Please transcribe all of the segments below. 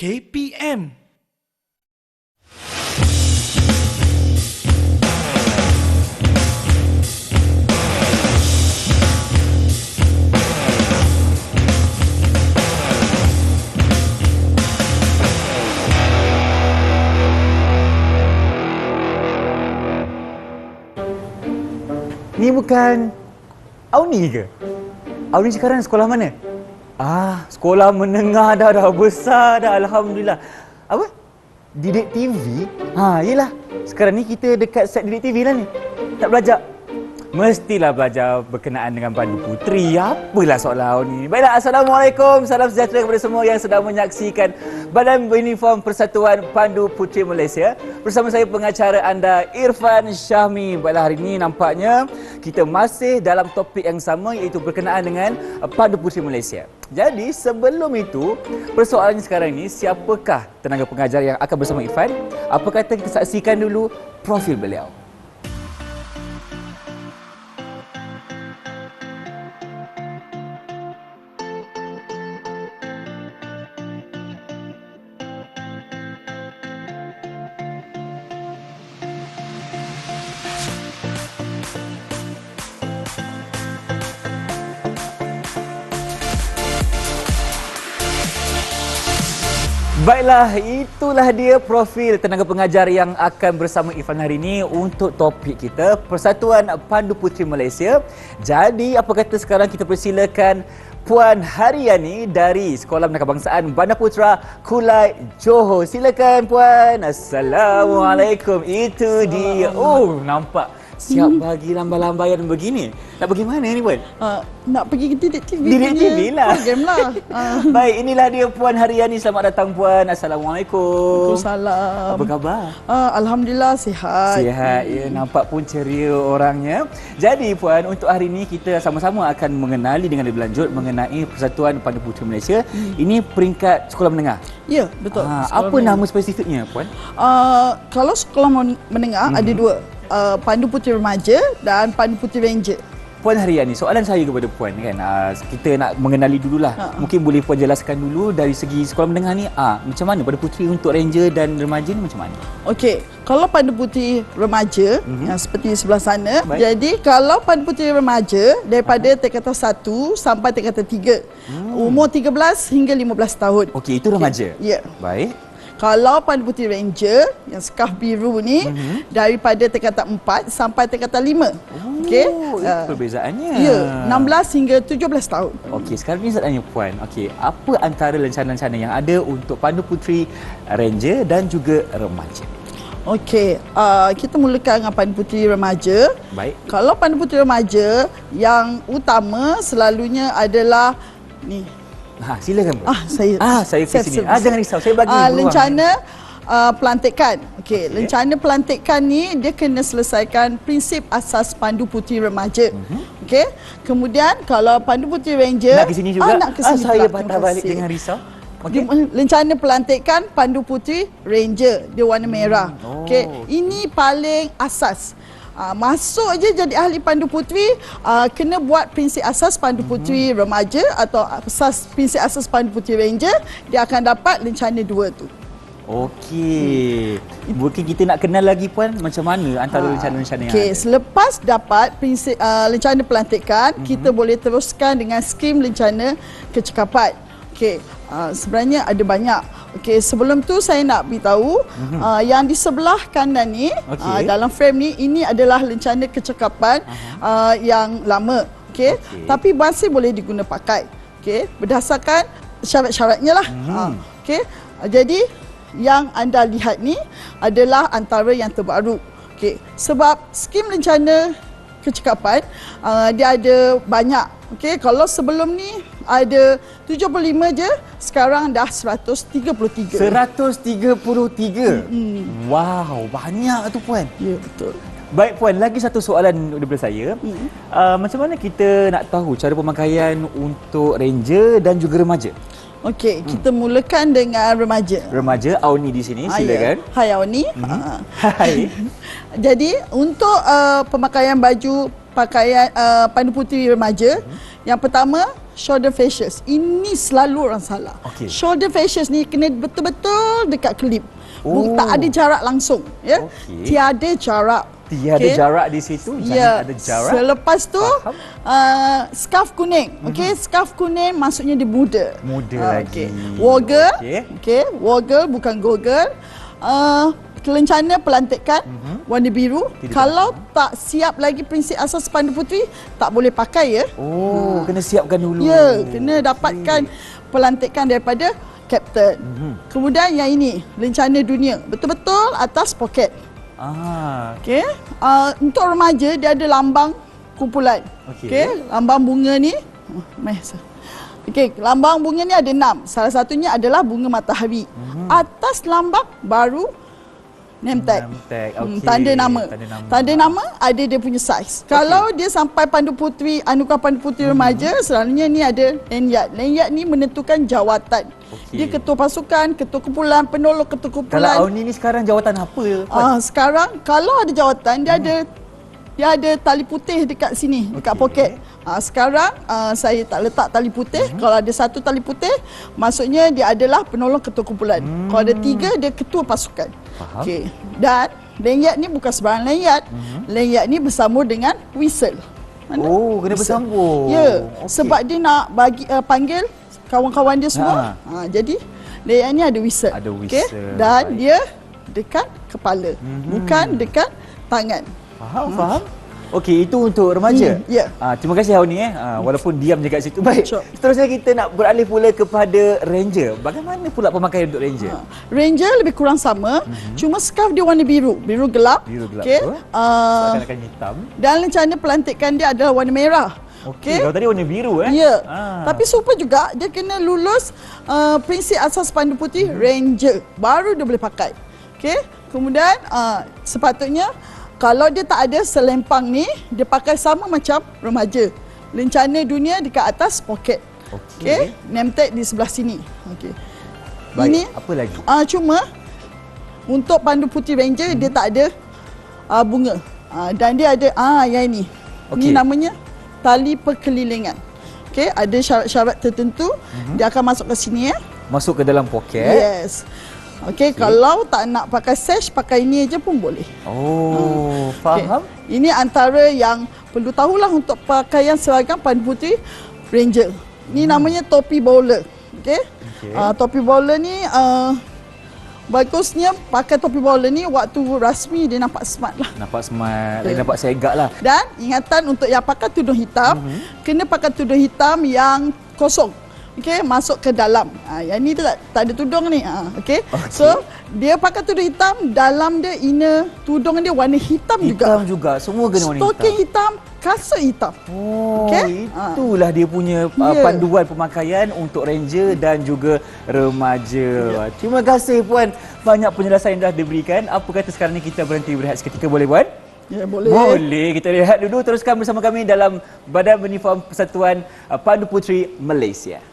KPM. Ni bukan Auni ke? Auni sekarang sekolah mana? Sekolah menengah dah besar dah, Alhamdulillah. Apa? Didik TV? Yelah. Sekarang ni kita dekat set Didik TV lah ni. Tak belajar? Mestilah belajar berkenaan dengan Pandu Puteri. Apalah soalan Auni ni. Baiklah, Assalamualaikum. Salam sejahtera kepada semua yang sedang menyaksikan Badan Beruniform Persatuan Pandu Puteri Malaysia. Bersama saya pengacara anda, Irfan Syahmi. Baiklah, hari ini nampaknya kita masih dalam topik yang sama, iaitu berkenaan dengan Pandu Puteri Malaysia. Jadi sebelum itu, persoalannya sekarang ini, siapakah tenaga pengajar yang akan bersama Irfan? Apa kata kita saksikan dulu profil beliau. Baiklah, itulah dia profil tenaga pengajar yang akan bersama Irfan hari ini untuk topik kita, Persatuan Pandu Puteri Malaysia. Jadi, apa kata sekarang kita persilakan Puan Haryani dari Sekolah Menengah Kebangsaan Bandar Putra Kulai Johor. Silakan Puan. Assalamualaikum. Itu dia. Oh, nampak siap bagi lambai-lambaian begini. Nak pergi mana ni Puan? Nak pergi ke Didik TV. Didik TV lah. Program lah. Baik, inilah dia Puan Haryani. Selamat datang Puan. Assalamualaikum. Waalaikumsalam. Apa khabar? Alhamdulillah sihat. Sihat, ya. Nampak pun ceria orangnya. Jadi Puan, untuk hari ini kita sama-sama akan mengenali dengan lebih lanjut mengenai Persatuan Pandu Puteri Malaysia. Ini peringkat sekolah menengah. Ya, betul. Apa nama spesifiknya Puan? Kalau sekolah menengah ada dua. Pandu Puteri Remaja dan Pandu Puteri Ranger. Puan Haryani, soalan saya kepada Puan kan, kita nak mengenali dululah. Mungkin boleh Puan jelaskan dulu dari segi sekolah menengah ni, macam mana Pandu Puteri untuk Ranger dan Remaja ni macam mana? Okey, kalau Pandu Puteri Remaja yang seperti sebelah sana, jadi kalau Pandu Puteri Remaja daripada tingkatan 1 sampai tingkatan 3, umur 13 hingga 15 tahun. Okey, itu remaja. Ya. Baik. Kalau Pandu Puteri Ranger yang skarf biru ni daripada tingkatan 4 sampai tingkatan 5. Okey. Itu perbezaannya. Ya, 16 hingga 17 tahun. Okey, sekarang ni saya tanya Puan. Okey, apa antara lencana-lencana yang ada untuk Pandu Puteri Ranger dan juga remaja? Okey, kita mulakan dengan Pandu Puteri Remaja. Baik. Kalau Pandu Puteri Remaja, yang utama selalunya adalah ni. Silakan Puan. Saya ke sini. Jangan risau, saya bagi lencana pelantikan. Okey, lencana pelantikan ni dia kena selesaikan prinsip asas Pandu Puteri Remaja. Okey. Kemudian kalau Pandu Puteri Ranger nak ke sini juga. Nak ke sini saya patah balik dengan risau. Okay. Lencana pelantikan Pandu Puteri Ranger, dia warna merah. Okey, ini paling asas. Masuk je jadi ahli Pandu Puteri, kena buat prinsip asas Pandu Puteri Remaja atau prinsip asas Pandu Puteri Ranger, dia akan dapat lencana 2 tu. Okey. Mungkin kita nak kenal lagi Puan macam mana antara lencana-lencana yang ada. Okey, selepas dapat prinsip lencana pelantikan, kita boleh teruskan dengan skim lencana kecekapan. Okey, sebenarnya ada banyak. Okey, sebelum tu saya nak beritahu yang di sebelah kanan ni, dalam frame ni, ini adalah lencana kecekapan yang lama. Okey, tapi masih boleh diguna pakai. Okey, berdasarkan syarat-syaratnya lah. Okey, jadi yang anda lihat ni adalah antara yang terbaru. Okey, sebab skim lencana kecekapan dia ada banyak. Okey, kalau sebelum ni ada 75 je, sekarang dah 133. 133. Wow, banyak tu Puan. Ya, betul. Baik Puan, lagi satu soalan daripada saya. Macam mana kita nak tahu cara pemakaian untuk Ranger dan juga remaja? Okey, kita mulakan dengan remaja. Remaja, Auni di sini, silakan. Hai Auni. Hai. Jadi untuk pemakaian baju pakaian pandu puteri remaja. Yang pertama, shoulder fascias. Ini selalu orang salah. Okey. Shoulder fascias ni kena betul-betul dekat klip. Oh. Tak ada jarak langsung, ya. Okey. Tiada jarak. Tiada Okey? jarak di situ, Ya. jangan ada jarak. Selepas tu Faham. scarf kuning. Okey, scarf kuning maksudnya dia muda. Muda lagi. Okey. Woggle. Okey. Okey, woggle bukan goggle. Kelencana pelantikan warna biru. Tidak Kalau tak siap lagi prinsip asas pandu puteri, tak boleh pakai, ya. Oh, kena siapkan dulu. Ya, kena dapatkan pelantikan daripada kapten. Kemudian yang ini, lencana dunia. Betul-betul atas poket. Okey. Untuk remaja dia ada lambang kumpulan. Okey. Okey, lambang bunga ni. Okey, lambang bunga ni ada 6. Salah satunya adalah bunga matahari. Atas lambang baru name tag. Name tag, okey. Tanda nama. Tanda nama. Tanda nama ada dia punya saiz. Kalau dia sampai pandu puteri, anugerah pandu puteri remaja, selalunya ni ada lanyard. Lanyard ni menentukan jawatan. Okey. Dia ketua pasukan, ketua kumpulan, penolong ketua Kalau kumpulan. Auni ni sekarang jawatan apa? Sekarang kalau ada jawatan dia ada tali putih dekat sini, dekat Okey. poket. Sekarang saya tak letak tali putih. Kalau ada satu tali putih, maksudnya dia adalah penolong ketua kumpulan. Kalau ada 3, dia ketua pasukan. Faham. Okey. Dan lanyard ni bukan sebarang lanyard. Lanyard ni bersambung dengan whistle. Oh, kena Whistle. bersambung. Ya, Okey. sebab dia nak bagi panggil kawan-kawan dia semua. Jadi lanyard ni ada whistle. Ada Okey? whistle. Dan Baik. dia dekat kepala, bukan dekat tangan. Faham. Okey, itu untuk remaja. Ya. Terima kasih Auni walaupun diam je kat situ. Baik. Sure. Seterusnya kita nak beralih pula kepada Ranger. Bagaimana pula pemakaian untuk Ranger? Ranger lebih kurang sama, cuma scarf dia warna biru, biru gelap. Biru gelap. Okey. Betul. Seakan-akan hitam. Dan lencana pelantikan dia adalah warna merah. Okey. Kalau tadi warna biru Ya. Ah. Tapi super juga dia kena lulus prinsip asas pandu putih Ranger, baru dia boleh pakai. Okey. Kemudian sepatutnya kalau dia tak ada selempang ni, dia pakai sama macam remaja. Lencana dunia dekat atas poket. Okey. Name tag di sebelah sini. Okey. Baik. Ini Apa lagi? cuma untuk pandu putih Ranger dia tak ada bunga. Dan dia ada yang ini. Okey. Ini namanya tali perkelilingan. Okey, ada syarat-syarat tertentu. Dia akan masuk ke sini, ya. Masuk ke dalam poket. Yes. Okey, kalau tak nak pakai sash, pakai ini aja pun boleh. Oh, faham. Okay. Ini antara yang perlu tahulah untuk pakaian seragam pandu putih Ranger. Ini namanya topi bowler. Okey. Topi bowler ni bagusnya pakai topi bowler ni waktu rasmi dia nampak smart lah. Nampak smart, lagi nampak segak lah. Dan ingatan untuk yang pakai tudung hitam, kena pakai tudung hitam yang kosong. Okey, masuk ke dalam. Yang ni tak ada tudung ni. Okey. So, dia pakai tudung hitam, dalam dia inner tudung dia warna hitam juga. Hitam juga. Semua kena warna hitam. Stoking hitam, kasut hitam. Oh, Okey? itulah dia punya Ya. panduan pemakaian untuk Ranger dan juga remaja. Terima kasih Puan. Banyak penjelasan yang dah diberikan. Apa kata sekarang ni kita berhenti berehat seketika, boleh Puan? Ya, boleh. Boleh. Kita rehat dulu. Teruskan bersama kami dalam Badan Uniform Persatuan Pandu Puteri Malaysia.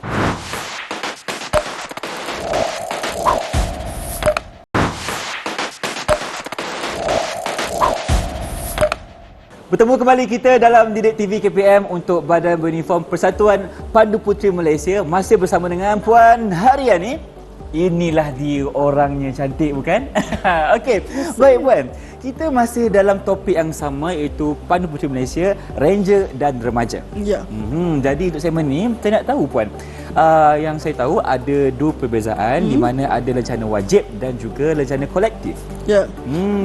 Bertemu kembali kita dalam Didik TV KPM untuk Badan Beruniform Persatuan Pandu Puteri Malaysia. Masih bersama dengan Puan Haryani. Inilah dia orangnya cantik, bukan? Okey, baik Puan. Kita masih dalam topik yang sama, iaitu Pandu Puteri Malaysia, Ranger dan Remaja. Ya. Jadi untuk segmen ni, saya nak tahu Puan. Yang saya tahu ada dua perbezaan di mana ada lencana wajib dan juga lencana kolektif. Ya.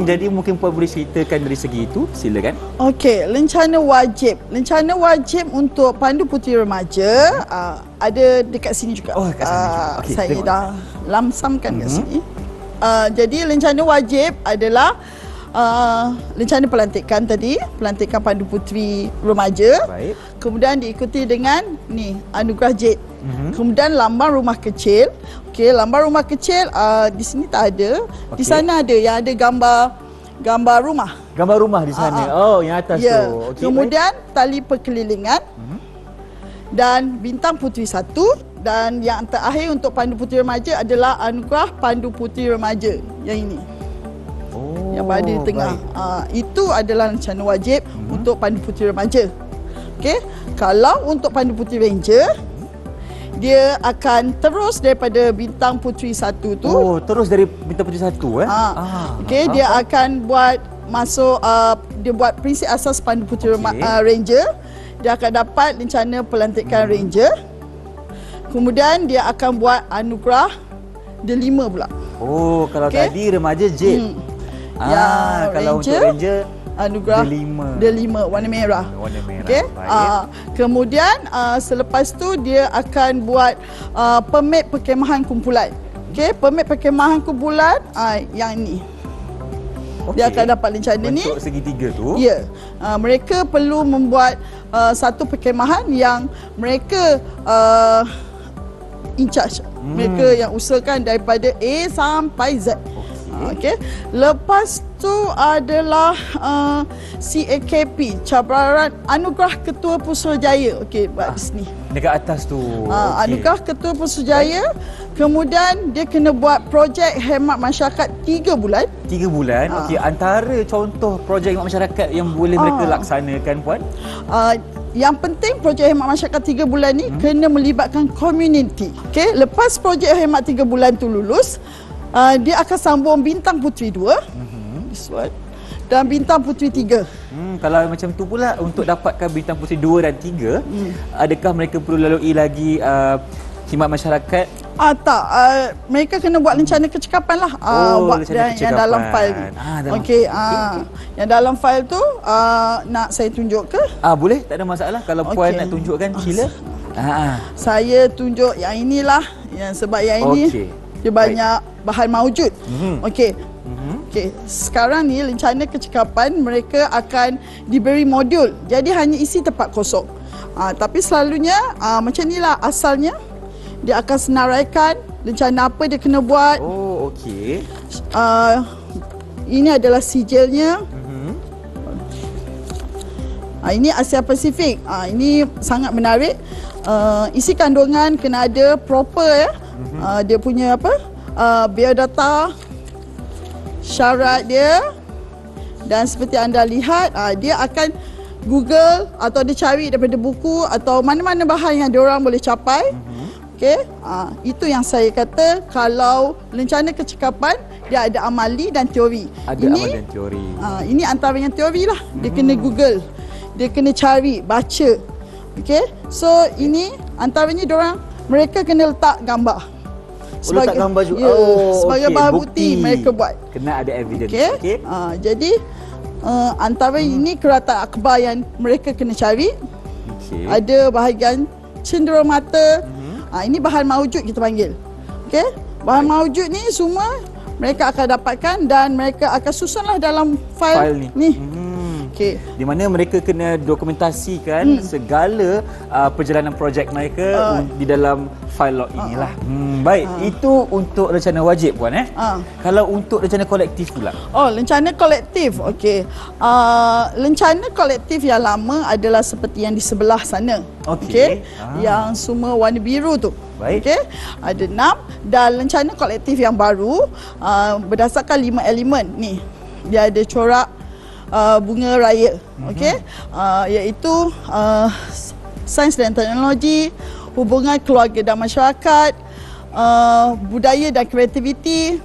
Jadi mungkin Puan boleh ceritakan dari segi itu, silakan. Okey, lencana wajib. Lencana wajib untuk pandu puteri remaja ada dekat sini juga. Oh, dekat sana juga. Okey, saya tengok. dah lamsamkan kat sini. Jadi lencana wajib adalah lencana pelantikan tadi, pelantikan pandu puteri remaja. Baik. Kemudian diikuti dengan ni anugerah Jade. Kemudian lambang rumah kecil. Okey, lambang rumah kecil di sini tak ada. Di Okey. sana ada yang ada gambar rumah. Gambar rumah di sana. Oh, yang atas Ya. tu. Okey, Kemudian tali perkelilingan. Dan bintang puteri 1. Dan yang terakhir untuk pandu puteri remaja adalah anugerah pandu puteri remaja. Yang ini. baik. Oh, yang berada di tengah. Itu adalah rencana wajib untuk Pandu Puteri Remaja. Okey, kalau untuk Pandu Puteri Ranger, dia akan terus daripada Bintang Puteri 1 tu. Oh, terus dari Bintang Puteri 1 Okey, dia akan buat masuk dia buat prinsip asas Pandu Puteri Ranger. Dia akan dapat rencana pelantikan Ranger. Kemudian dia akan buat anugerah D5 pula. Oh, kalau tadi remaja J. Kalau untuk Ranger anugerah D5 warna merah. Warna merah. Okey. Kemudian selepas tu dia akan buat permit perkhemahan kumpulan. Okey, permit perkhemahan kumpulan yang ni. Dia akan dapat rencana ni. Bentuk segitiga tu. Ya. Mereka perlu membuat satu perkhemahan yang mereka in charge. Mereka yang usahakan daripada A sampai Z. Okey. Lepas tu adalah CAKP, cabaran Anugerah Ketua Pusurujaya. Okey, buat di sini. Dekat atas tu. Anugerah Ketua Pusurujaya. Kemudian dia kena buat projek hemat masyarakat 3 bulan. 3 bulan. Okey, antara contoh projek hemat masyarakat yang boleh mereka laksanakan, Puan? Yang penting projek hemat masyarakat 3 bulan ni kena melibatkan community. Okey, lepas projek hemat 3 bulan tu lulus, dia akan sambung Bintang Puteri 2. This one. Dan Bintang Puteri 3. Kalau macam tu pula, untuk dapatkan Bintang Puteri 2 dan 3, adakah mereka perlu lalui lagi khidmat masyarakat? Tak. Mereka kena buat rencana kecekapan lah. Buat yang dalam fail ni. Okey. Yang dalam fail tu nak saya tunjuk ke? Boleh, tak ada masalah. Kalau Puan nak tunjukkan, sila. Saya tunjuk yang inilah. Sebab yang ini dia banyak bahan maujud. Okey. Okey, sekarang ni rencana kecekapan mereka akan diberi modul. Jadi hanya isi tempat kosong. Tapi selalunya macam inilah asalnya. Dia akan senaraikan rencana apa dia kena buat. Oh, okey. Ini adalah sijilnya. Ini Asia Pasifik. Ini sangat menarik. Isi kandungan kena ada proper ya. Dia punya apa? Biodata, syarat dia. Dan seperti anda lihat, dia akan Google atau dia cari daripada buku atau mana-mana bahan yang diorang boleh capai. Okey, itu yang saya kata kalau rencana kecekapan dia ada amali dan teori. Amal dan teori. Ini antara yang teori lah. Dia kena Google, dia kena cari, baca. Okey, so ini antaranya mereka kena letak gambar. Letak gambar juga. Sebagai bahan bukti mereka buat. Kena ada evidence. Okey. Jadi antara ini kerata akhbar yang mereka kena cari. Ada bahagian cenderung mata. Ini bahan maujud kita panggil. Okey. Bahan maujud ni semua mereka akan dapatkan dan mereka akan susunlah dalam fail ni. Okey. Di mana mereka kena dokumentasikan segala perjalanan projek mereka di dalam file log inilah. Baik, itu untuk rencana wajib, Puan Kalau untuk rencana kolektif pula. Rencana kolektif. Okey. Rencana kolektif yang lama adalah seperti yang di sebelah sana. Okey. Yang semua warna biru tu. Baik. Okey. Ada 6 dan rencana kolektif yang baru berdasarkan 5 elemen ni. Dia ada corak bunga raya. Okey. Iaitu sains dan teknologi, hubungan keluarga dan masyarakat, budaya dan kreativiti,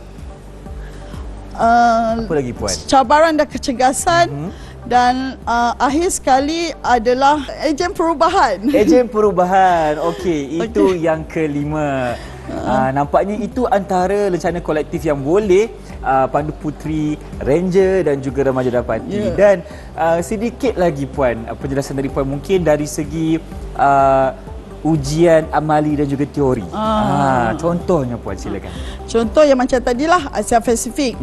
apa lagi, Puan? Cabaran dan kecergasan, dan akhir sekali adalah ejen perubahan. Ejen perubahan. Okey, itu yang kelima. Nampaknya itu antara rencana kolektif yang boleh Pandu Puteri, Ranger dan juga remaja dapati. Dan sedikit lagi, Puan, penjelasan dari Puan mungkin dari segi ujian amali dan juga teori. Contohnya, Puan, silakan. Contoh yang macam tadilah Asia Pasifik.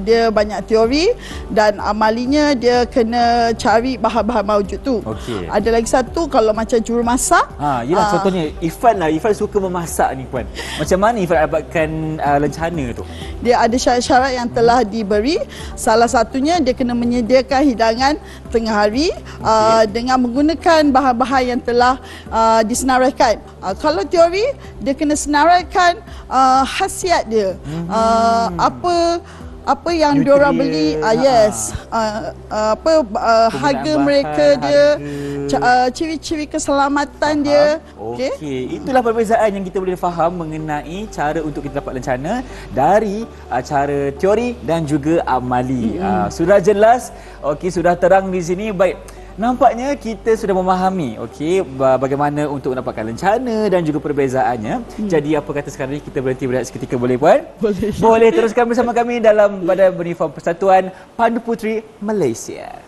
Dia banyak teori dan amalinya dia kena cari bahan-bahan maujud tu. Ada lagi satu kalau macam jurumasak. Yelah, contohnya Ifan lah. Ifan suka memasak ni, Puan. Macam mana Ifan dapatkan rencana tu? Dia ada syarat-syarat yang telah diberi. Salah satunya dia kena menyediakan hidangan tengah hari dengan menggunakan bahan-bahan yang telah disenaraikan. Kalau teori, dia kena senaraikan khasiat dia. Apa apa yang Nutria, diorang beli, yes, harga mereka dia, ciri-ciri keselamatan dia. Okey, itulah perbezaan yang kita boleh faham mengenai cara untuk kita dapat lencana dari cara teori dan juga amali. Sudah jelas, okey, sudah terang di sini. Baik. Nampaknya kita sudah memahami bagaimana untuk mendapatkan lencana dan juga perbezaannya. Jadi apa kata sekarang ni kita berhenti berehat seketika, boleh puan? Boleh. Boleh teruskan bersama kami dalam Badan Beruniform Persatuan Pandu Puteri Malaysia.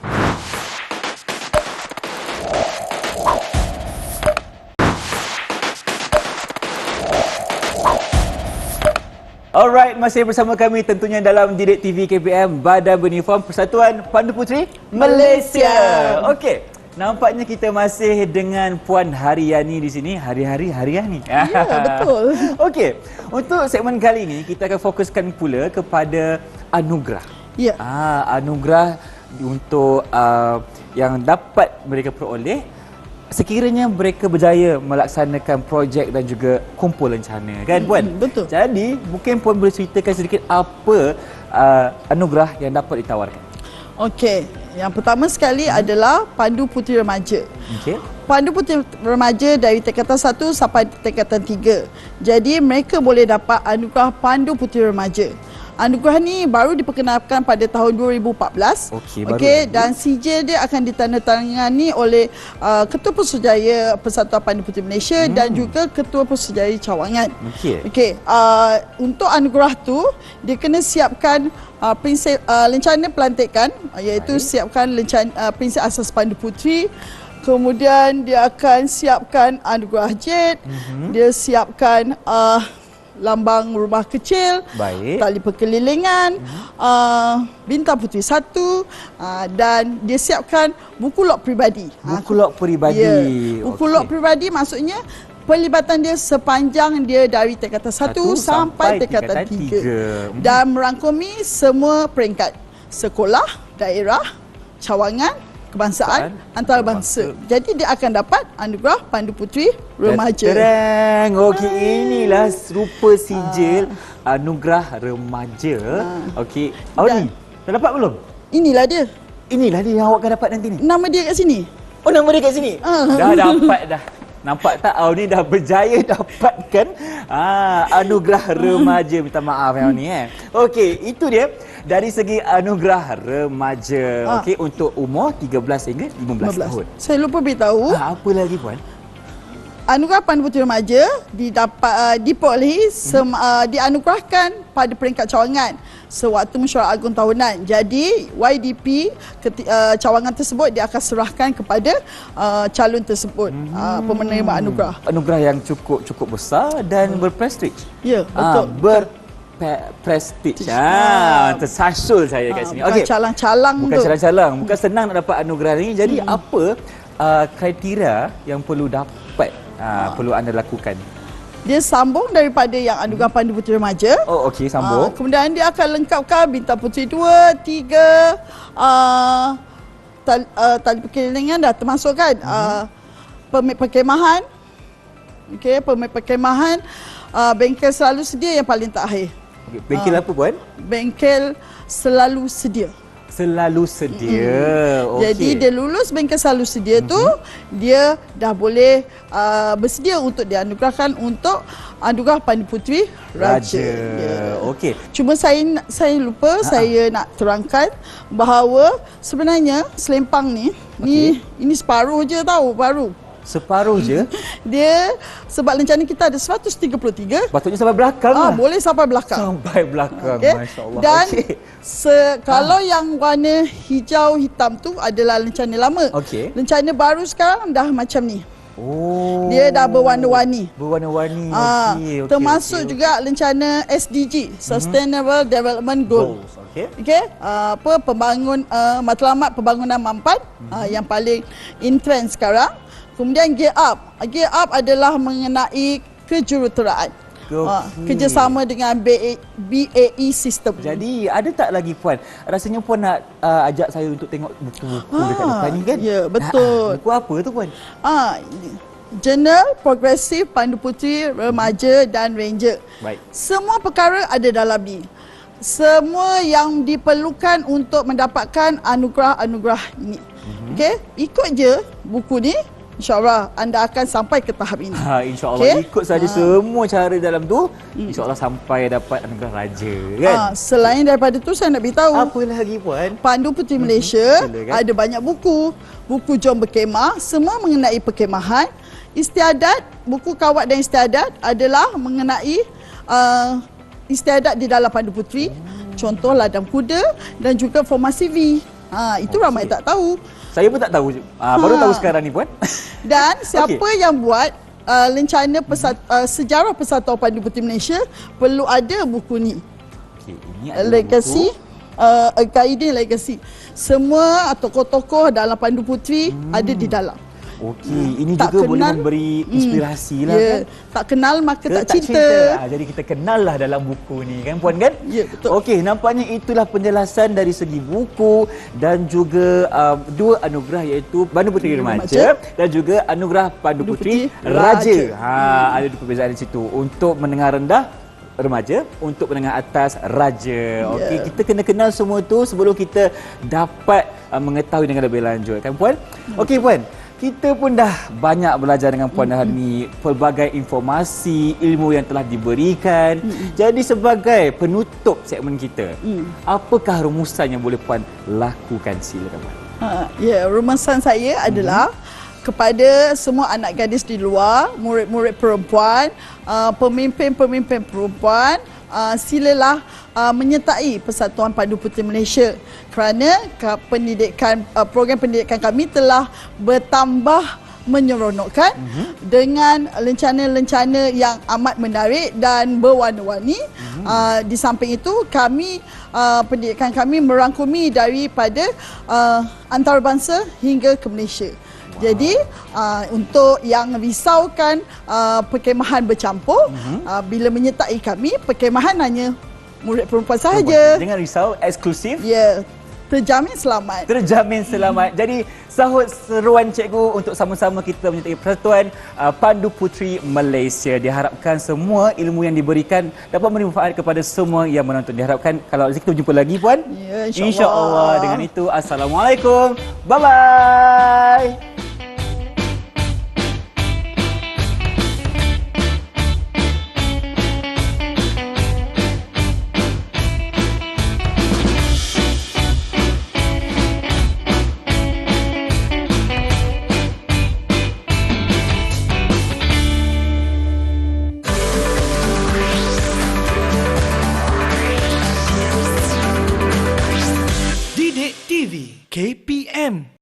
Alright, masih bersama kami tentunya dalam Didik TV KPM Badan Beruniform Persatuan Pandu Puteri Malaysia. Okey, nampaknya kita masih dengan Puan Haryani di sini. Haryani. Ya, betul. Okey, untuk segmen kali ini kita akan fokuskan pula kepada anugerah. Ya. Anugerah untuk yang dapat mereka peroleh sekiranya mereka berjaya melaksanakan projek dan juga kumpul lencana, kan Puan? Betul. Jadi mungkin Puan boleh ceritakan sedikit apa anugerah yang dapat ditawarkan. Okey, yang pertama sekali adalah Pandu Puteri Remaja. Okey. Pandu Puteri Remaja dari tingkatan 1 sampai tingkatan 3. Jadi mereka boleh dapat anugerah Pandu Puteri Remaja. Anugerah ni baru diperkenalkan pada tahun 2014. Okey, dan sijil dia akan ditandatangani oleh Ketua Putrajaya Persatuan Pandu Puteri Malaysia dan juga Ketua Putrajaya Cawangan. Okey, untuk anugerah tu dia kena siapkan prinsip lencana pelantikan, iaitu siapkan prinsip asas Pandu Puteri. Kemudian dia akan siapkan anugerah JET, dia siapkan lambang rumah kecil, tali perkelilingan, bintang puteri 1, dan dia siapkan buku log peribadi. Buku log peribadi. Ya. Buku log peribadi maksudnya pelibatan dia sepanjang dia dari tingkatan 1 sampai tingkatan 3 dan merangkumi semua peringkat sekolah, daerah, cawangan, kebangsaan, antarabangsa. Jadi dia akan dapat anugerah Pandu Puteri Remaja. Terang. Okey, inilah rupa sijil anugerah remaja. Okey. Ni dah dapat belum? Inilah dia. Inilah dia yang awak akan dapat nanti ni. Nama dia kat sini. Oh, nama dia kat sini. Dah dapat dah. Nampak tak, Auni dah berjaya dapatkan anugerah remaja. Minta maaf yang ni Okey, itu dia dari segi anugerah remaja. Okey, untuk umur 13 hingga 15 tahun. Saya lupa beritahu. Apa lagi Puan? Anugerah Pandu Puteri Remaja diperolehi dianugerahkan pada peringkat cawangan sewaktu mesyuarat agung tahunan. Jadi YDP cawangan tersebut dia akan serahkan kepada calon tersebut penerima anugerah. Anugerah yang cukup besar dan berprestij. Ya, betul. Berprestij. Tersasul saya kat sini. Bukan calang-calang tu. Bukan calang-calang. Bukan senang nak dapat anugerah ni. Jadi apa kriteria yang perlu dapat perlu anda lakukan? Dia sambung daripada yang anugerah Pandu Puteri Remaja. Oh, okey, sambung. Kemudian dia akan lengkapkan bintang puteri 2, 3, tali perkelilingan dah termasuk kan. Permit perkhemahan. Okey, permit perkhemahan. Bengkel selalu sedia yang paling terakhir. Okay. Bengkel apa Puan? Bengkel selalu sedia. Selalu sedia. Okey. Jadi dia lulus bengkel selalu sedia tu, dia dah boleh bersedia untuk dianugerahkan untuk anugerah Pandu Puteri Raja. Okey. Cuma saya lupa saya nak terangkan bahawa sebenarnya selempang ni ini separuh je tahu, baru. Separuh je? Dia sebab lencana kita ada 133. Patutnya sampai belakang lah. Boleh sampai belakang. Sampai belakang. Okay. Masya-Allah. Dan kalau yang warna hijau hitam tu adalah lencana lama. Okey. Lencana baru sekarang dah macam ni. Oh. Dia dah berwarna-warni. Berwarna-warni. Okey. Termasuk juga lencana SDG, Sustainable Development Goals. Okey. Matlamat pembangunan mampan yang paling in trend sekarang. Kemudian Gear Up. Gear Up adalah mengenai kejuruteraan. Kerjasama dengan BAE System. Jadi ada tak lagi Puan? Rasanya Puan nak ajak saya untuk tengok buku-buku dekat depan ni kan? Ya, betul. Buku apa tu Puan? Jurnal Progresif Pandu Puteri Remaja dan Ranger. Baik. Semua perkara ada dalam ni. semua yang diperlukan untuk mendapatkan anugerah-anugerah ini. Okey, ikut je buku ni, insya-Allah anda akan sampai ke tahap ini. InsyaAllah ikut saja semua cara dalam tu, insyaAllah sampai dapat anugerah raja kan. Selain daripada tu saya nak beritahu, Apa lagi Puan? Pandu Puteri Malaysia Silakan. ada banyak buku. Buku Jom Berkemah, semua mengenai perkemahan. Istiadat, buku Kawat dan Istiadat adalah mengenai istiadat di dalam Pandu Puteri. Contoh ladang kuda dan juga formasi V. Itu ramai tak tahu. Saya pun tak tahu. Baru tahu sekarang ni Puan. Dan siapa yang buat lencana sejarah Persatuan Pandu Puteri Malaysia perlu ada buku ni. Ini adalah Legacy, Al-Qaeda Legacy. Semua tokoh-tokoh dalam Pandu Puteri ada di dalam. Okey, ini Tak juga boleh kenal, memberi inspirasi lah kan. Tak kenal maka tak cinta. Jadi kita kenal lah dalam buku ni kan Puan kan? Ya, betul. Okey, nampaknya itulah penjelasan dari segi buku dan juga dua anugerah iaitu Pandu Puteri Remaja dan juga anugerah Pandu Puteri Raja. Ada perbezaan di situ. Untuk menengah rendah remaja, untuk menengah atas raja. Okey, kita kena kenal semua tu sebelum kita dapat mengetahui dengan lebih lanjut kan Puan? Okey Puan, kita pun dah banyak belajar dengan Puan hari ni, pelbagai informasi, ilmu yang telah diberikan. Jadi sebagai penutup segmen kita, apakah rumusan yang boleh Puan lakukan? Silakan Puan. Rumusan saya adalah kepada semua anak gadis di luar, murid-murid perempuan, pemimpin-pemimpin perempuan, silalah menyertai Persatuan Pandu Puteri Malaysia kerana program pendidikan kami telah bertambah menyeronokkan dengan lencana-lencana yang amat menarik dan berwarna-warni. Di samping itu pendidikan kami merangkumi daripada antarabangsa hingga ke Malaysia. Jadi untuk yang risaukan perkemahan bercampur, bila menyertai kami, perkemahan hanya murid perempuan sahaja. Jangan risau, eksklusif. Ya, terjamin selamat. Terjamin selamat. Jadi sahut seruan cikgu untuk sama-sama kita menyertai Persatuan Pandu Puteri Malaysia. Diharapkan semua ilmu yang diberikan dapat memberi manfaat kepada semua yang menonton. Diharapkan kalau rezeki kita berjumpa lagi Puan. Ya, insya-Allah. Dengan itu, Assalamualaikum. Bye-bye.